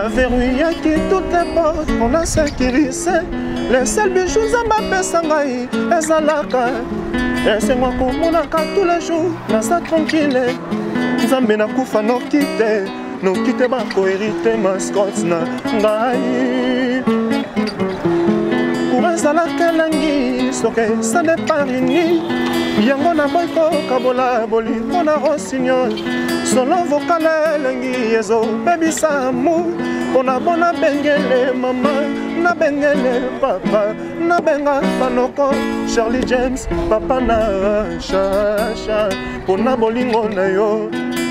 na verrouillaki toutes les portes on a sécurisé les seuls bijoux za mapesa ngai ezalaka esengo komonaka tous les jours naza tranquille nzambe nakufa noki te bakoherite mascotte na ngai ezalaka elengi soki ça n'est pas rini yango na boy kokabola bolingo na rosignol solo vokala elengi ezobebisa mu mpona bona bengele mama na bengele papa na benga banoko Charlie James papa na chacha mpona bolingo na yo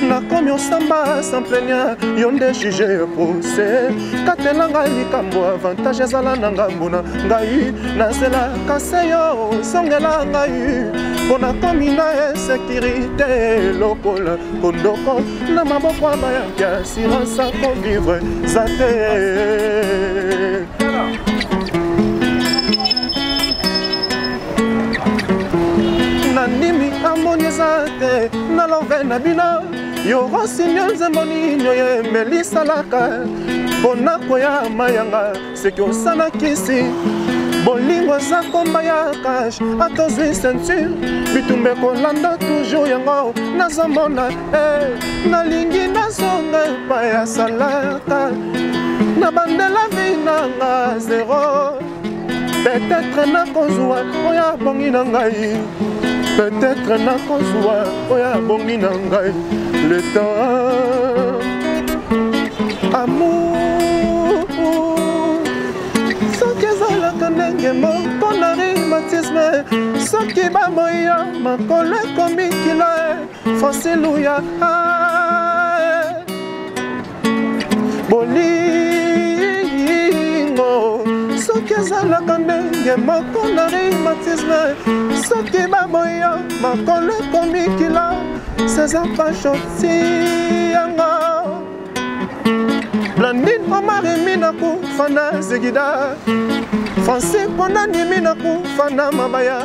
nakomi osamba sans plaignant yo nde juge procès katelanga likambo avantage ezala na ngambo na ngai nazelaka se yo songela ngai mpona komi na insécurité lokola kondoko na maboko ya bayaki assurance akovivre za te nanimi amoni eza te na love na bino yo rosignol nzemboni nyo ye melisalaka mpona koya mayanga seki osanakisi bolingo eza komba ya kashe atozwi ceinture bitumba kolanda toujours yango nazomona nalingi nazonga epai asalaka na bandela vi nanga zero peut-être nakozwa oyo abongi na ngai peut-être nakozwa oyo abongi na ngai le temps amour soki ezalaka ndenge moko na rhumatisme soki bamoya makolo ekomi kilo fosiluya bolingo soki ezalaka ndenge moko na rhumatisme soki bamoya makolo ekomi kilo seza pashoti yanga Blandine Omari minakufa na Zigida Francis Ponani minakufa na Mabaya